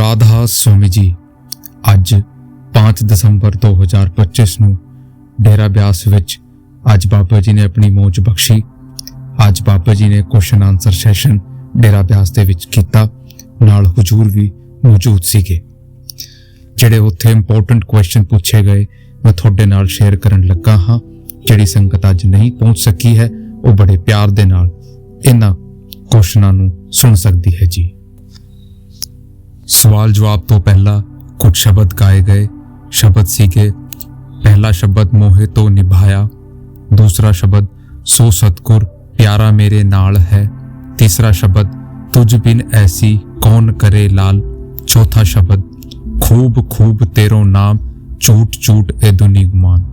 राधा स्वामी जी ਅੱਜ 5 ਦਸੰਬਰ 2025 ਨੂੰ ਡੇਰਾ ਬਿਆਸ ਵਿੱਚ ਅੱਜ ਬਾਬਾ ਜੀ ਨੇ ਆਪਣੀ ਮੌਜ ਬਖਸ਼ੀ। ਅੱਜ ਬਾਬਾ ਜੀ ਨੇ question answer session Dera Beas ਦੇ ਵਿੱਚ ਕੀਤਾ, ਨਾਲ ਹੁਜੂਰ ਵੀ ਮੌਜੂਦ ਸੀਗੇ। ਜਿਹੜੇ ਉੱਥੇ ਇੰਪੋਰਟੈਂਟ ਕੁਐਸਚਨ ਪੁੱਛੇ ਗਏ ਮੈਂ ਤੁਹਾਡੇ ਨਾਲ ਸ਼ੇਅਰ ਕਰਨ ਲੱਗਾ ਹਾਂ। ਜਿਹੜੀ ਸੰਗਤ ਅੱਜ ਨਹੀਂ ਪਹੁੰਚ ਸਕੀ ਹੈ ਉਹ ਬੜੇ ਪਿਆਰ ਦੇ ਨਾਲ ਇਹਨਾਂ ਕੁਐਸਚਨਾਂ ਨੂੰ ਸੁਣ ਸਕਦੀ ਹੈ ਜੀ। ਸਵਾਲ ਜਵਾਬ ਤੋਂ ਪਹਿਲਾਂ कुछ शब्द गाए गए। शब्द सीखे, पहला शब्द मोहे तो निभाया, दूसरा शब्द सो सतगुर प्यारा मेरे नाल है, तीसरा शब्द तुझ बिन ऐसी कौन करे लाल, चौथा शब्द खूब खूब तेरो नाम झूठ झूठ ए दुनी गुमान।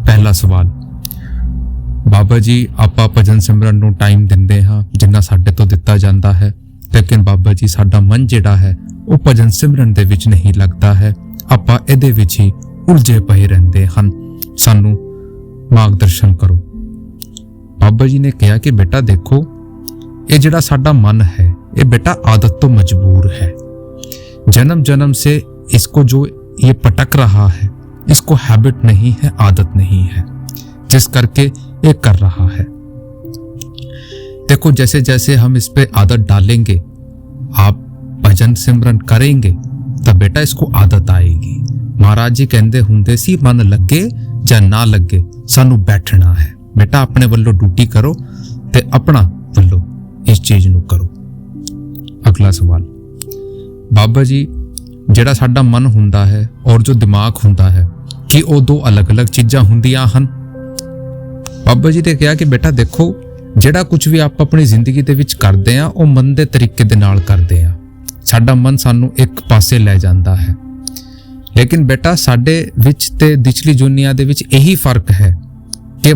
पहला सवाल, बाबा जी आपां भजन सिमरन नूं टाइम दिंदे हां जिन्ना साडे तो दिता जांदा है, लेकिन बाबा जी साडा मन जिहड़ा है ਉਹ ਭਜਨ ਸਿਮਰਨ ਦੇ ਵਿੱਚ ਨਹੀਂ ਲੱਗਦਾ ਹੈ। ਆਪਾਂ ਇਹਦੇ ਵਿੱਚ ਹੀ ਉਲਝੇ ਪਏ ਰਹਿੰਦੇ ਹਨ। ਸਾਨੂੰ ਮਾਰਗਦਰਸ਼ਨ ਕਰੋ। ਬਾਬਾ ਜੀ ਨੇ ਕਿਹਾ ਕਿ ਬੇਟਾ ਦੇਖੋ, ਇਹ ਜਿਹੜਾ ਸਾਡਾ ਮਨ ਹੈ ਇਹ ਬੇਟਾ आदत तो मजबूर है। जन्म जन्म से इसको जो ये पटक रहा है इसको हैबिट नहीं है, आदत नहीं है, जिस करके ये कर रहा है। देखो जैसे जैसे हम इस पे आदत डालेंगे, आप भजन सिमरन करेंगे तो बेटा इसको आदत आएगी। महाराज जी कहते हुंदे सी मन लगे या ना लगे सानू बैठना है। बेटा अपने वल्लों ड्यूटी करो ते अपना वल्लों इस चीज नू करो। अगला सवाल, बाबा जी जिहड़ा साडा मन हुंदा है और जो दिमाग हुंदा है कि वो दो अलग अलग चीज़ां हुंदियां हन। बाबा जी ने कहा कि बेटा देखो जिहड़ा कुछ भी आप अपनी जिंदगी दे विच करदे आ वो मन दे तरीके दे नाल करदे आ। साडा मन सानू एक पासे लै जांदा है, लेकिन बेटा साडे विच ते दिचली दुनिया दे विच यही फर्क है कि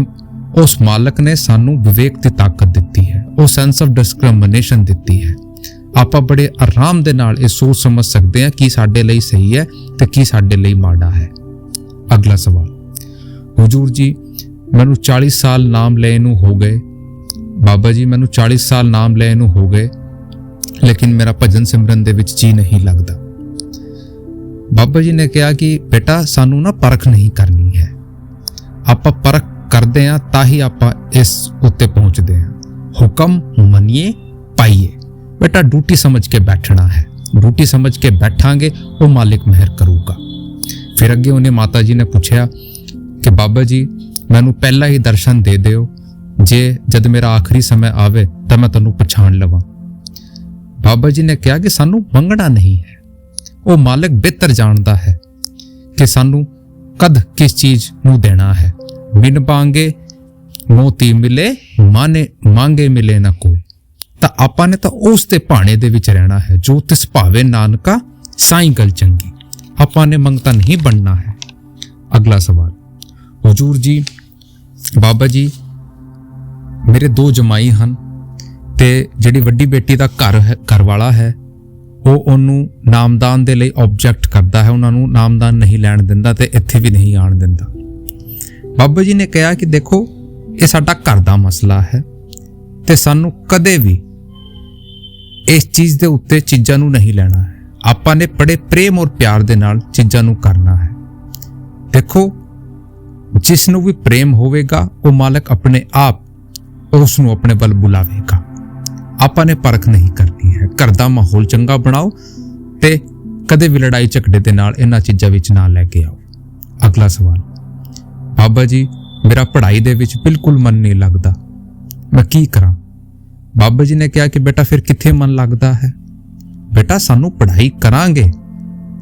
उस मालक ने सानू विवेक की ताकत दिती है, वो सेंस ऑफ डिस्क्रिमिनेशन दिती है। आपां बड़े आराम दे नाल ये सोच समझ सकते हैं कि साडे लई सही है ते की साडे लई माड़ा है। अगला सवाल, हुजूर जी मैनू 40 साल नाम ले नू हो गए। बाबा जी मैनू 40 साल नाम ले नू हो गए, लेकिन मेरा भजन सिमरन दे विच जी नहीं लगता। बाबा जी ने कहा कि बेटा सानू ना परख नहीं करनी है, आपां परख करदे आ तां ही आपां इस उत्ते पहुंचदे आ। हुक्म मनिए पाइए। बेटा ड्यूटी समझ के बैठना है, ड्यूटी समझ के बैठांगे वो मालिक मेहर करूगा। फिर अगे उन्हें माता जी ने पूछा कि बाबा जी मैनू पहला ही दर्शन दे दिओ, जे जद मेरा आखिरी समय आवे तो मैं तैनूं पछाण लवां। बाबा जी ने कहा कि सानू मंगना नहीं है, वो मालिक बेहतर जानता है कि सानू कद किस चीज नू देना है। बिन मांगे मोती मिले, माने मांगे मिले ना कोई। तो आपां ने तो उस ते भाणे दे विच रहना है जो तिस भावे नानका साईं गल चंगी। आपां ने मंगता नहीं बनना है। अगला सवाल, हुजूर जी बाबा जी मेरे 2 जमाई हैं ते जिहड़ी वड्डी बेटी दा घर वाला है वो ओनू नामदान दे लई ऑब्जेक्ट करता है, उन्होंने नामदान नहीं लैण दिंदा ते इत्थे भी नहीं आण दिंदा। बाबा जी ने कहा कि देखो ये साडा घर दा मसला है ते सानू कदे भी इस चीज़ दे उत्ते चीज़ां नू नहीं लेना है। आपां ने बड़े प्रेम और प्यार दे नाल चीज़ां नू करना है। देखो जिसनू भी प्रेम होवेगा वो मालिक अपने आप उसनू अपने वल बुलावेगा। आपां ने परख नहीं करनी है। घर दा माहौल चंगा बनाओ ते कदे भी लड़ाई झगड़े दे नाल इन्हां चीज़ां विच ना लैके आओ। अगला सवाल, बाबा जी मेरा पढ़ाई दे विच बिल्कुल मन नहीं लगता, मैं की करां? बाबा जी ने कहा कि बेटा फिर कित्थे मन लगता है? बेटा सानू पढ़ाई करांगे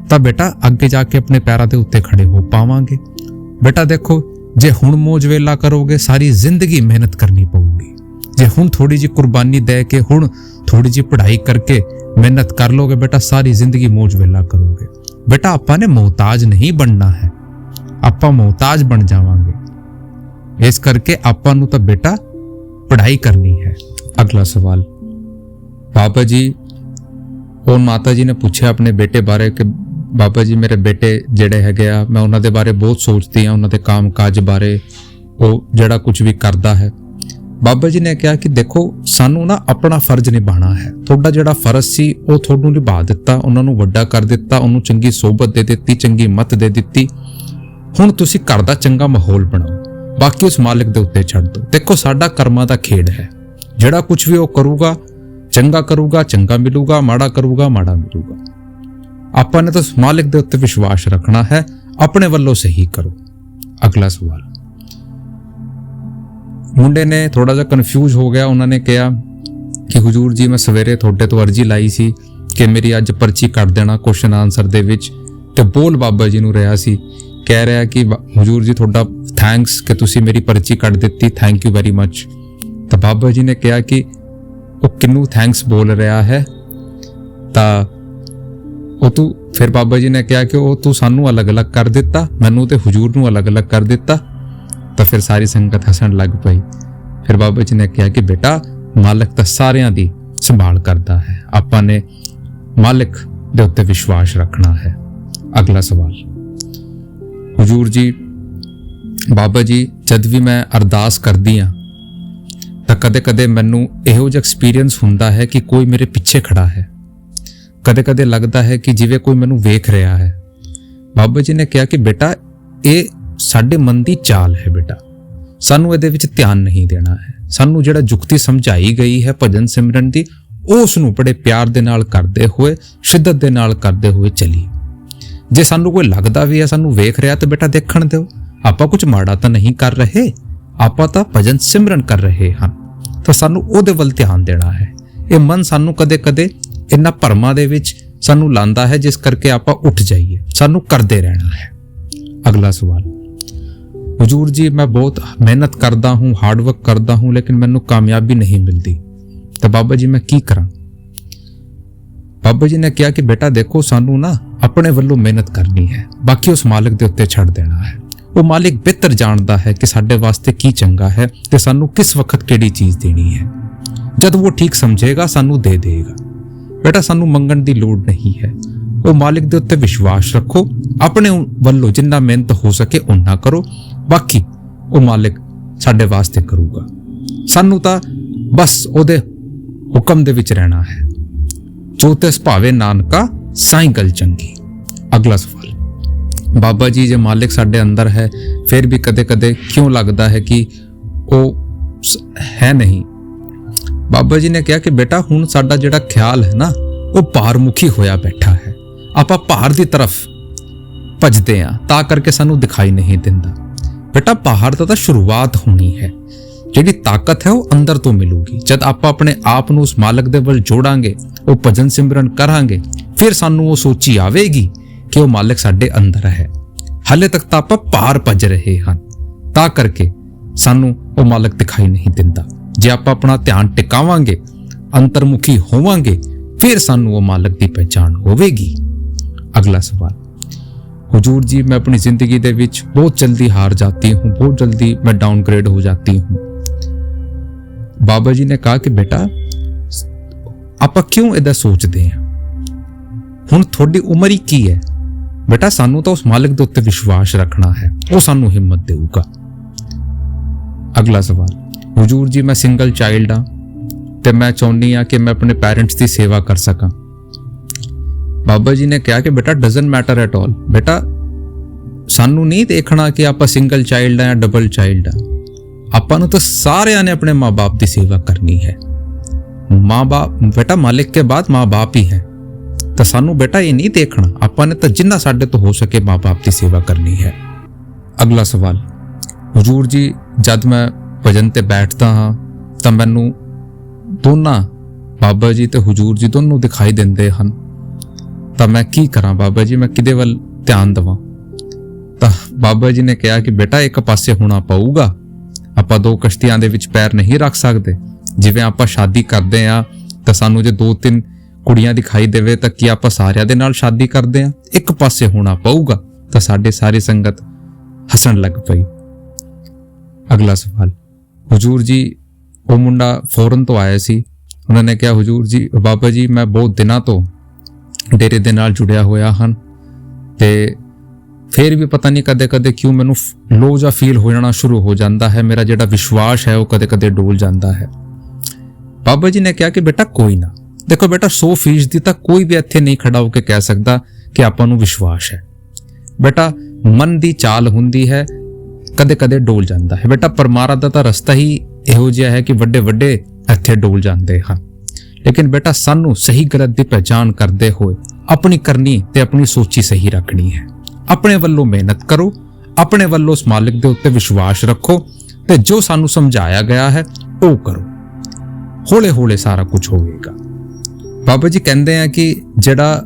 तां बेटा अगे जाके अपने पैरां दे उत्ते खड़े हो पावांगे। बेटा देखो जे हुण मौज वेला करोगे सारी जिंदगी मेहनत करनी पऊगी। जे हुण थोड़ी जी कुर्बानी दे के हुण थोड़ी जी पढ़ाई करके मेहनत कर लोगे बेटा सारी जिंदगी मौज वेला करोगे। बेटा आपां ने मोहताज नहीं बनना है, आपां मोहताज बन जावांगे। इस करके आपां नूं तां बेटा पढ़ाई करनी है। अगला सवाल, बाबा जी और माता जी ने पूछा अपने बेटे बारे कि बाबा जी मेरे बेटे जिहड़े हैगे आ मैं उन्हां दे बारे बहुत सोचती हाँ, उन्हां दे काम काज बारे वो जिहड़ा कुछ भी करदा है ਬਾਬਾ ਜੀ ਨੇ ਕਿਹਾ ਕਿ ਦੇਖੋ ਸਾਨੂੰ ਨਾ ਆਪਣਾ ਫਰਜ਼ ਨਿਭਾਉਣਾ ਹੈ। ਤੁਹਾਡਾ ਜਿਹੜਾ ਫਰਜ਼ ਸੀ ਉਹ ਤੁਹਾਨੂੰ ਨਿਭਾ ਦਿੱਤਾ, ਉਹਨਾਂ ਨੂੰ ਵੱਡਾ ਕਰ ਦਿੱਤਾ, ਉਹਨੂੰ ਚੰਗੀ ਸੋਭਤ ਦੇ ਦਿੱਤੀ, ਚੰਗੀ ਮੱਤ ਦੇ ਦਿੱਤੀ। ਹੁਣ ਤੁਸੀਂ ਘਰ ਦਾ ਚੰਗਾ ਮਾਹੌਲ ਬਣਾਓ, ਬਾਕੀ ਉਸ ਮਾਲਿਕ ਦੇ ਉੱਤੇ ਛੱਡ ਦਿਓ। ਦੇਖੋ ਸਾਡਾ ਕਰਮਾਂ ਦਾ ਖੇਡ ਹੈ, ਜਿਹੜਾ ਕੁਝ ਵੀ ਉਹ ਕਰੂਗਾ ਚੰਗਾ ਮਿਲੂਗਾ, ਮਾੜਾ ਕਰੂਗਾ ਮਾੜਾ ਮਿਲੂਗਾ। ਆਪਾਂ ਨੇ ਤਾਂ ਉਸ ਮਾਲਿਕ ਦੇ ਉੱਤੇ ਵਿਸ਼ਵਾਸ ਰੱਖਣਾ ਹੈ, ਆਪਣੇ ਵੱਲੋਂ ਸਹੀ ਕਰੋ। ਅਗਲਾ ਸਵਾਲ, ਮੁੰਡੇ ਨੇ ਥੋੜਾ ਜਿਹਾ ਕਨਫਿਊਜ਼ ਹੋ ਗਿਆ। ਉਹਨਾਂ ਨੇ ਕਿਹਾ ਕਿ ਹੁਜੂਰ ਜੀ ਮੈਂ ਸਵੇਰੇ ਤੁਹਾਡੇ ਤੋਂ ਅਰਜ਼ੀ ਲਾਈ ਸੀ ਕਿ ਮੇਰੀ ਅੱਜ ਪਰਚੀ ਕੱਟ ਦੇਣਾ ਕੁਐਸਚਨ ਆਨਸਰ ਦੇ ਵਿੱਚ, ਤੇ ਬੋਲ ਬਾਬਾ ਜੀ ਨੂੰ ਰਿਹਾ ਸੀ, ਕਹਿ ਰਿਹਾ ਕਿ ਹੁਜੂਰ ਜੀ ਤੁਹਾਡਾ ਥੈਂਕਸ ਕਿ ਤੁਸੀਂ ਮੇਰੀ ਪਰਚੀ ਕੱਟ ਦਿੱਤੀ, ਥੈਂਕ ਯੂ ਵੈਰੀ ਮਚ। ਤਾਂ ਬਾਬਾ ਜੀ ਨੇ ਕਿਹਾ ਕਿ ਉਹ ਕਿਹਨੂੰ ਥੈਂਕਸ ਬੋਲ ਰਿਹਾ ਹੈ? ਤਾਂ ਉਹ ਤੂੰ, ਫਿਰ ਬਾਬਾ ਜੀ ਨੇ ਕਿਹਾ ਕਿ ਉਹ ਤੂੰ ਸਾਨੂੰ ਅਲੱਗ-ਅਲੱਗ ਕਰ ਦਿੱਤਾ, ਮੈਨੂੰ ਤੇ ਹੁਜੂਰ ਨੂੰ ਅਲੱਗ-ਅਲੱਗ ਕਰ ਦਿੱਤਾ। ਤਾਂ ਫਿਰ ਸਾਰੀ ਸੰਗਤ ਹੱਸਣ ਲੱਗ ਪਈ। ਫਿਰ ਬਾਬਾ ਜੀ ਨੇ ਕਿਹਾ ਕਿ ਬੇਟਾ ਮਾਲਕ ਤਾਂ ਸਾਰਿਆਂ ਦੀ ਸੰਭਾਲ ਕਰਦਾ ਹੈ, ਆਪਾਂ ਨੇ ਮਾਲਕ ਦੇ ਉੱਤੇ ਵਿਸ਼ਵਾਸ ਰੱਖਣਾ ਹੈ। ਅਗਲਾ ਸਵਾਲ, ਹੁਜੂਰ ਜੀ ਬਾਬਾ ਜੀ ਜਦ ਵੀ ਮੈਂ ਅਰਦਾਸ ਕਰਦੀ ਹਾਂ ਤਾਂ ਕਦੇ-ਕਦੇ ਮੈਨੂੰ ਇਹੋ ਜਿਹਾ ਐਕਸਪੀਰੀਅੰਸ ਹੁੰਦਾ ਹੈ ਕਿ ਕੋਈ ਮੇਰੇ ਪਿੱਛੇ ਖੜਾ ਹੈ, ਕਦੇ-ਕਦੇ ਲੱਗਦਾ ਹੈ ਕਿ ਜਿਵੇਂ ਕੋਈ ਮੈਨੂੰ ਵੇਖ ਰਿਹਾ ਹੈ। ਬਾਬਾ ਜੀ ਨੇ ਕਿਹਾ ਕਿ ਬੇਟਾ ਇਹ ਸਾਡੇ ਮਨ ਦੀ ਚਾਲ ਹੈ, ਬੇਟਾ ਸਾਨੂੰ ਇਹਦੇ ਵਿੱਚ ਧਿਆਨ ਨਹੀਂ ਦੇਣਾ ਹੈ। ਸਾਨੂੰ ਜਿਹੜਾ ਜੁਗਤੀ ਸਮਝਾਈ ਗਈ ਹੈ ਭਜਨ ਸਿਮਰਨ ਦੀ, ਉਸ ਨੂੰ ਬੜੇ ਪਿਆਰ ਦੇ ਨਾਲ ਕਰਦੇ ਹੋਏ, ਸ਼ਿੱਦਤ ਦੇ ਨਾਲ ਕਰਦੇ ਹੋਏ ਚੱਲੀਏ। ਜੇ ਸਾਨੂੰ ਕੋਈ ਲੱਗਦਾ ਵੀ ਹੈ ਸਾਨੂੰ ਵੇਖ ਰਿਹਾ ਤਾਂ ਬੇਟਾ ਦੇਖਣ ਦਿਓ, ਆਪਾਂ ਕੁਝ ਮਾੜਾ ਤਾਂ ਨਹੀਂ ਕਰ ਰਹੇ, ਆਪਾਂ ਤਾਂ ਭਜਨ ਸਿਮਰਨ ਕਰ ਰਹੇ ਹਾਂ, ਤਾਂ ਸਾਨੂੰ ਉਹਦੇ ਵੱਲ ਧਿਆਨ ਦੇਣਾ ਹੈ। ਇਹ ਮਨ ਸਾਨੂੰ ਕਦੇ-ਕਦੇ ਇਹਨਾਂ ਭਰਮਾਂ ਦੇ ਵਿੱਚ ਸਾਨੂੰ ਲਾਂਦਾ ਹੈ, ਜਿਸ ਕਰਕੇ ਆਪਾਂ ਉੱਠ ਜਾਈਏ, ਸਾਨੂੰ ਕਰਦੇ ਰਹਿਣਾ ਹੈ। ਅਗਲਾ ਸਵਾਲ, हुजूर जी मैं बहुत मेहनत करता हूँ, हार्ड वर्क करता हूँ, लेकिन मैनू कामयाबी नहीं मिलती, तो बाबा जी मैं की करा? बाबा जी ने कहा कि बेटा देखो सानू ना अपने वल्लों मेहनत करनी है, बाकी उस मालिक दे उत्ते छड़ देना है। वो मालिक बेहतर जानता है कि साडे वास्ते की चंगा है ते सानू किस वक्त केड़ी चीज देनी है। जब वो ठीक समझेगा सानू दे देगा। बेटा सानू मंगण दी लोड़ नहीं है, वो मालिक दे उत्ते विश्वास रखो, अपने वल्लों जिन्ना मेहनत हो सके उन्ना करो, बाकी वो मालिक साडे वास्ते करूगा। सानू तां बस ओदे हुक्म दे विच रहना है। जो तिस भावे नानका साईं गल चंगी। अगला सवाल, बाबा जी जे मालिक साडे अंदर है फिर भी कदे कदे क्यों लगता है कि वो है नहीं? बाबा जी ने कहा कि बेटा हुण साडा जिहड़ा ख्याल है ना वो भारमुखी होया बैठा है, आपां भार दी तरफ भजदे आ, तां करके सानू दिखाई नहीं दिंदा। बेटा बाहर तो शुरुआत होनी है, जिहड़ी ताकत है वो अंदर तो मिलूगी। जब आप अपने आप नूं उस मालिक दे वल जोड़ांगे, वो भजन सिमरन करांगे, फिर सानू वो सोची आवेगी कि वो मालिक साडे अंदर है। हाले तक तो आप बाहर भज रहे हैं, तां करके सानू वो मालिक दिखाई नहीं दिंदा। जे आप अपना ध्यान टिकावांगे, अंतर्मुखी होवांगे, फिर सानू वो मालिक की पहचान होवेगी। अगला सवाल, हुजूर जी मैं अपनी जिंदगी दे विच बहुत जल्दी हार जाती हूँ, बहुत जल्दी मैं डाउनग्रेड हो जाती हूँ। बाबा जी ने कहा कि बेटा आप क्यों इदा सोचते हैं, हुण थोड़ी उम्र ही की है। बेटा सानू तो उस मालिक दे उत्ते विश्वास रखना है, वो सानू हिम्मत देऊगा। अगला सवाल, हुजूर जी मैं सिंगल चाइल्ड हाँ ते मैं चाहुंदी हाँ कि मैं अपने पेरेंट्स की सेवा कर सकां। बाबा जी ने कहा कि बेटा डजंट मैटर एट ऑल। बेटा सानू नहीं देखना कि आप सिंगल चाइल्ड है या डबल चाइल्ड है, आपां तो सारे ने अपने माँ बाप की सेवा करनी है। माँ बाप बेटा मालिक के बाद माँ बाप ही है, तो सानू बेटा ये नहीं देखना, आपां ने तो जिन्ना साडे तो हो सके माँ बाप की सेवा करनी है। अगला सवाल, हुजूर जी जब मैं भजन ते बैठता हाँ तो मैनू दोनों बाबा जी ते हुजूर जी दोनों दिखाई देंदे हन, तो मैं की करा बाबा जी, मैं किदे वल ध्यान देवां? तो बाबा जी ने कहा कि बेटा एक पासे होना पऊगा, आपां दो कश्तियां दे विच पैर नहीं रख सकते। जिवें आपां शादी करदे आ तो सानू जे दो तीन कुड़ियां दिखाई देवे तो कि आपां सारियां दे नाल शादी करदे आ, एक पासे होना पऊगा। तो साडे सारी संगत हसन लग पई। अगला सवाल, हुजूर जी वो मुंडा फौरन तो आया सी, उन्होंने कहा हुजूर जी बाबा जी मैं बहुत दिनों तो डेरे दे नाल जुड़िया होया हन ते ਫਿਰ ਵੀ ਪਤਾ ਨਹੀਂ ਕਦੇ ਕਦੇ ਕਿਉਂ ਮੈਨੂੰ ਲੋ ਜਿਹਾ ਫੀਲ ਹੋ ਜਾਣਾ ਸ਼ੁਰੂ ਹੋ ਜਾਂਦਾ ਹੈ। ਮੇਰਾ ਜਿਹੜਾ ਵਿਸ਼ਵਾਸ ਹੈ ਉਹ ਕਦੇ ਕਦੇ ਡੋਲ ਜਾਂਦਾ ਹੈ। ਬਾਬਾ ਜੀ ਨੇ ਕਿਹਾ ਕਿ ਬੇਟਾ ਕੋਈ ਨਾ, ਦੇਖੋ ਬੇਟਾ 100% ਤਾਂ ਕੋਈ ਵੀ ਇੱਥੇ ਨਹੀਂ ਖੜਾ ਹੋ ਕੇ ਕਹਿ ਸਕਦਾ ਕਿ ਆਪਾਂ ਨੂੰ ਵਿਸ਼ਵਾਸ ਹੈ। ਬੇਟਾ ਮਨ ਦੀ ਚਾਲ ਹੁੰਦੀ ਹੈ, ਕਦੇ ਕਦੇ ਡੋਲ ਜਾਂਦਾ ਹੈ। ਬੇਟਾ ਪਰਮਾਤਮਾ ਦਾ ਤਾਂ ਰਸਤਾ ਹੀ ਇਹੋ ਜਿਹਾ ਹੈ ਕਿ ਵੱਡੇ ਵੱਡੇ ਇੱਥੇ ਡੋਲ ਜਾਂਦੇ ਹਨ। ਲੇਕਿਨ ਬੇਟਾ ਸਾਨੂੰ ਸਹੀ ਗਲਤ ਦੀ ਪਹਿਚਾਣ ਕਰਦੇ ਹੋਏ ਆਪਣੀ ਕਰਨੀ ਤੇ ਆਪਣੀ ਸੋਚੀ ਸਹੀ ਰੱਖਣੀ ਹੈ। ਆਪਣੇ ਵੱਲੋਂ ਮਿਹਨਤ ਕਰੋ, ਆਪਣੇ ਵੱਲੋਂ ਉਸ ਮਾਲਿਕ ਦੇ ਉੱਤੇ ਵਿਸ਼ਵਾਸ ਰੱਖੋ ਤੇ ਜੋ ਸਾਨੂੰ ਸਮਝਾਇਆ ਗਿਆ ਹੈ ਉਹ ਕਰੋ। ਹੌਲੇ ਹੌਲੇ ਸਾਰਾ ਕੁਝ ਹੋਵੇਗਾ। ਬਾਬਾ ਜੀ ਕਹਿੰਦੇ ਆ ਕਿ ਜਿਹੜਾ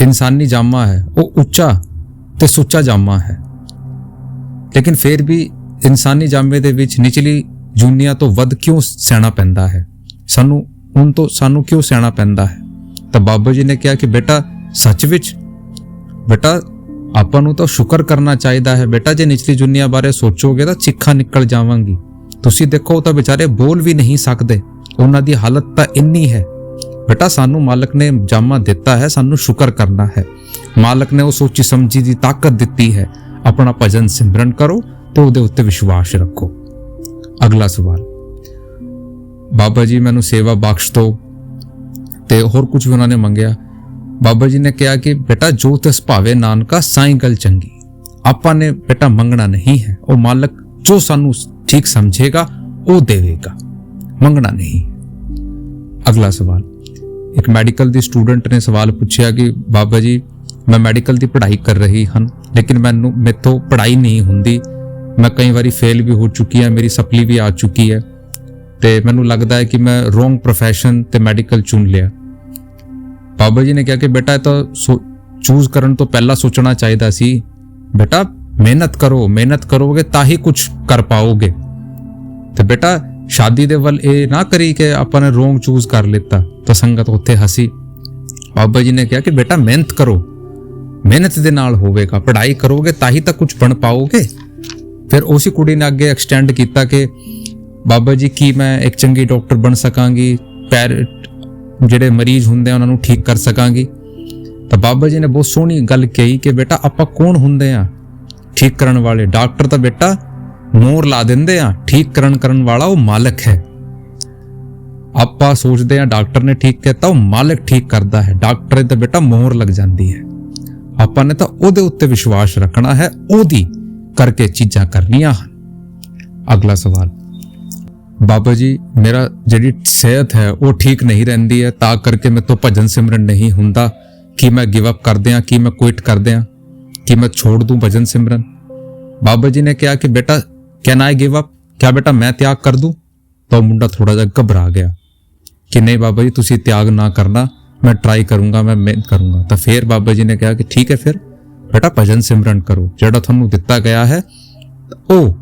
ਇਨਸਾਨੀ ਜਾਮਾ ਹੈ ਉਹ ਉੱਚਾ ਤੇ ਸੁੱਚਾ ਜਾਮਾ ਹੈ, ਲੇਕਿਨ ਫਿਰ ਵੀ ਇਨਸਾਨੀ ਜਾਮੇ ਦੇ ਵਿੱਚ ਨਿਚਲੀ ਜੂਨੀਆਂ ਤੋਂ ਵੱਧ ਕਿਉਂ ਸਹਿਣਾ ਪੈਂਦਾ ਹੈ? ਸਾਨੂੰ ਕਿਉਂ ਸਹਿਣਾ ਪੈਂਦਾ ਹੈ? ਤਾਂ ਬਾਬਾ ਜੀ ਨੇ ਕਿਹਾ ਕਿ ਬੇਟਾ ਸੱਚ ਵਿੱਚ ਬੇਟਾ ਆਪਾਂ ਨੂੰ ਤਾਂ ਸ਼ੁਕਰ ਕਰਨਾ ਚਾਹੀਦਾ ਹੈ। ਬੇਟਾ ਜੇ ਨਿਚਲੀ ਜੁਨੀਆਂ ਬਾਰੇ ਸੋਚੋਗੇ ਤਾਂ ਚਿੱਖਾਂ ਨਿਕਲ ਜਾਵਾਂਗੀ। ਤੁਸੀਂ ਦੇਖੋ ਉਹ ਤਾਂ ਵਿਚਾਰੇ ਬੋਲ ਵੀ ਨਹੀਂ ਸਕਦੇ, ਉਹਨਾਂ ਦੀ ਹਾਲਤ ਤਾਂ ਇੰਨੀ ਹੈ। ਬੇਟਾ ਸਾਨੂੰ ਮਾਲਕ ਨੇ ਜਾਮਾ ਦਿੱਤਾ ਹੈ, ਸਾਨੂੰ ਸ਼ੁਕਰ ਕਰਨਾ ਹੈ। ਮਾਲਕ ਨੇ ਉਹ ਸੋਚੀ ਸਮਝੀ ਦੀ ਤਾਕਤ ਦਿੱਤੀ ਹੈ। ਆਪਣਾ ਭਜਨ ਸਿਮਰਨ ਕਰੋ ਤੇ ਉਹਦੇ ਉੱਤੇ ਵਿਸ਼ਵਾਸ ਰੱਖੋ। ਅਗਲਾ ਸਵਾਲ, ਬਾਬਾ ਜੀ ਮੈਨੂੰ ਸੇਵਾ ਬਖਸ਼ ਦਿਓ ਤੇ ਹੋਰ ਕੁਝ ਵੀ ਉਹਨਾਂ ਨੇ ਮੰਗਿਆ। ਬਾਬਾ ਜੀ ਨੇ ਕਿਹਾ ਕਿ ਬੇਟਾ ਜੋ ਤਿਸ ਭਾਵੇ ਨਾਨਕਾ ਸਾਈਂ ਗੱਲ ਚੰਗੀ। ਆਪਾਂ ਨੇ ਬੇਟਾ ਮੰਗਣਾ ਨਹੀਂ ਹੈ, ਉਹ ਮਾਲਕ ਜੋ ਸਾਨੂੰ ਠੀਕ ਸਮਝੇਗਾ ਉਹ ਦੇਵੇਗਾ, ਮੰਗਣਾ ਨਹੀਂ। ਅਗਲਾ ਸਵਾਲ, ਇੱਕ ਮੈਡੀਕਲ ਦੀ ਸਟੂਡੈਂਟ ਨੇ ਸਵਾਲ ਪੁੱਛਿਆ ਕਿ ਬਾਬਾ ਜੀ ਮੈਂ ਮੈਡੀਕਲ ਦੀ ਪੜ੍ਹਾਈ ਕਰ ਰਹੀ ਹਾਂ, ਲੇਕਿਨ ਮੈਥੋਂ ਪੜ੍ਹਾਈ ਨਹੀਂ ਹੁੰਦੀ। ਮੈਂ ਕਈ ਵਾਰੀ ਫੇਲ ਵੀ ਹੋ ਚੁੱਕੀ ਹਾਂ, ਮੇਰੀ ਸਪਲੀ ਵੀ ਆ ਚੁੱਕੀ ਹੈ ਤੇ ਮੈਨੂੰ ਲੱਗਦਾ ਹੈ ਕਿ ਮੈਂ ਰੋਂਗ ਪ੍ਰੋਫੈਸ਼ਨ ਤੇ ਮੈਡੀਕਲ ਚੁਣ ਲਿਆ। ਬਾਬਾ ਜੀ ਨੇ ਕਿਹਾ ਕਿ ਬੇਟਾ ਇਹ ਤਾਂ ਚੂਜ਼ ਕਰਨ ਤੋਂ ਪਹਿਲਾਂ ਸੋਚਣਾ ਚਾਹੀਦਾ ਸੀ। ਬੇਟਾ ਮਿਹਨਤ ਕਰੋ, ਮਿਹਨਤ ਕਰੋਗੇ ਤਾਂ ਹੀ ਕੁਝ ਕਰ ਪਾਓਗੇ। ਤੇ ਬੇਟਾ ਸ਼ਾਦੀ ਦੇ ਵੱਲ ਇਹ ਨਾ ਕਰੀ ਕਿ ਆਪਾਂ ਨੇ ਰੋਂਗ ਚੂਜ਼ ਕਰ ਲਿੱਤਾ। ਤਾਂ ਸੰਗਤ ਉੱਥੇ ਹੱਸੀ। ਬਾਬਾ ਜੀ ਨੇ ਕਿਹਾ ਕਿ ਬੇਟਾ ਮਿਹਨਤ ਕਰੋ, ਮਿਹਨਤ ਦੇ ਨਾਲ ਹੋਵੇਗਾ, ਪੜ੍ਹਾਈ ਕਰੋਗੇ ਤਾਂ ਹੀ ਤਾਂ ਕੁਝ ਬਣ ਪਾਓਗੇ। ਫਿਰ ਉਸੇ ਕੁੜੀ ਨੇ ਅੱਗੇ ਐਕਸਟੈਂਡ ਕੀਤਾ ਕਿ ਬਾਬਾ ਜੀ ਕੀ ਮੈਂ ਇੱਕ ਚੰਗੀ ਡਾਕਟਰ ਬਣ ਸਕਾਂਗੀ, ਜਿਹੜੇ ਮਰੀਜ਼ ਹੁੰਦੇ ਆ ਉਹਨਾਂ ਨੂੰ ਠੀਕ ਕਰ ਸਕਾਂਗੀ। ਤਾਂ ਬਾਬਾ ਜੀ ਨੇ ਬਹੁਤ ਸੋਹਣੀ ਗੱਲ ਕਹੀ ਕਿ ਬੇਟਾ ਆਪਾਂ ਕੌਣ ਹੁੰਦੇ ਆ ਠੀਕ ਕਰਨ ਵਾਲੇ? ਡਾਕਟਰ ਤਾਂ ਬੇਟਾ ਮੋਹਰ ਲਾ ਦਿੰਦੇ ਆ, ਠੀਕ ਕਰਨ ਵਾਲਾ ਉਹ ਮਾਲਕ ਹੈ। ਆਪਾਂ ਸੋਚਦੇ ਆ ਡਾਕਟਰ ਨੇ ਠੀਕ ਕੀਤਾ, ਉਹ ਮਾਲਕ ਠੀਕ ਕਰਦਾ ਹੈ। ਡਾਕਟਰ ਤੇ ਬੇਟਾ ਮੋਹਰ ਲੱਗ ਜਾਂਦੀ ਹੈ। ਆਪਾਂ ਨੇ ਤਾਂ ਉਹਦੇ ਉੱਤੇ ਵਿਸ਼ਵਾਸ ਰੱਖਣਾ ਹੈ, ਉਹਦੀ ਕਰਕੇ ਚੀਜ਼ਾਂ ਕਰਨੀਆਂ ਹਨ। ਅਗਲਾ ਸਵਾਲ, ਬਾਬਾ ਜੀ ਮੇਰਾ ਜਿਹੜੀ ਸਿਹਤ ਹੈ ਉਹ ਠੀਕ ਨਹੀਂ ਰਹਿੰਦੀ ਹੈ, ਤਾਂ ਕਰਕੇ ਮੇਰੇ ਤੋਂ ਭਜਨ ਸਿਮਰਨ ਨਹੀਂ ਹੁੰਦਾ। ਕਿ ਮੈਂ ਗਿਵ ਅਪ ਕਰ ਦਿਆਂ, ਕਿ ਮੈਂ ਕੁਇਟ ਕਰ ਦਿਆਂ, ਕਿ ਮੈਂ ਛੋੜ ਦੂੰ ਭਜਨ ਸਿਮਰਨ? ਬਾਬਾ ਜੀ ਨੇ ਕਿਹਾ ਕਿ ਬੇਟਾ ਕੈਨ ਆਈ ਗਿਵ ਅਪ, ਕਿਆ ਬੇਟਾ ਮੈਂ ਤਿਆਗ ਕਰ ਦੂੰ? ਤਾਂ ਉਹ ਮੁੰਡਾ ਥੋੜਾ ਜਿਹਾ ਘਬਰਾ ਗਿਆ ਕਿ ਨਹੀਂ ਬਾਬਾ ਜੀ ਤੁਸੀਂ ਤਿਆਗ ਨਾ ਕਰਨਾ, ਮੈਂ ਟਰਾਈ ਕਰੂੰਗਾ, ਮੈਂ ਮਿਹਨਤ ਕਰੂੰਗਾ। ਤਾਂ ਫਿਰ ਬਾਬਾ ਜੀ ਨੇ ਕਿਹਾ ਕਿ ਠੀਕ ਹੈ, ਫਿਰ ਬੇਟਾ ਭਜਨ ਸਿਮਰਨ ਕਰੋ, ਜਿਹੜਾ ਤੁਹਾਨੂੰ ਦਿੱਤਾ ਗਿਆ ਹੈ ਉਹ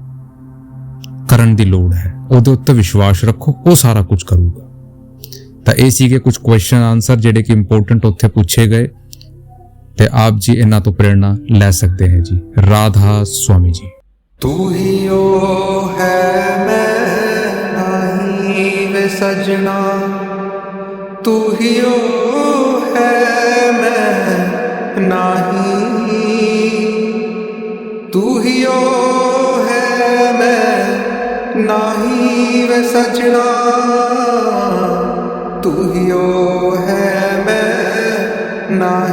ਕਰਨ ਦੀ ਲੋੜ ਹੈ, ਉਹਦੇ ਉੱਤੇ ਵਿਸ਼ਵਾਸ ਰੱਖੋ, ਉਹ ਸਾਰਾ ਕੁਝ ਕਰੂਗਾ। ਤਾਂ ਇਹ ਸੀਗੇ ਕੁਝ ਕੁਐਸਚਨ ਆਨਸਰ ਜਿਹੜੇ ਕਿ ਇੰਪੋਰਟੈਂਟ ਉੱਥੇ ਪੁੱਛੇ ਗਏ ਤੇ ਆਪ ਜੀ ਇਹਨਾਂ ਤੋਂ ਪ੍ਰੇਰਣਾ ਲੈ ਸਕਦੇ हैं जी। राधा स्वामी जी। तू ही ओ है मैं नहीं वे सजना, तू ही ओ है मैं नहीं, तू ही ओ है मैं नहीं वे सजना, तू ही ओ है मैं नहीं।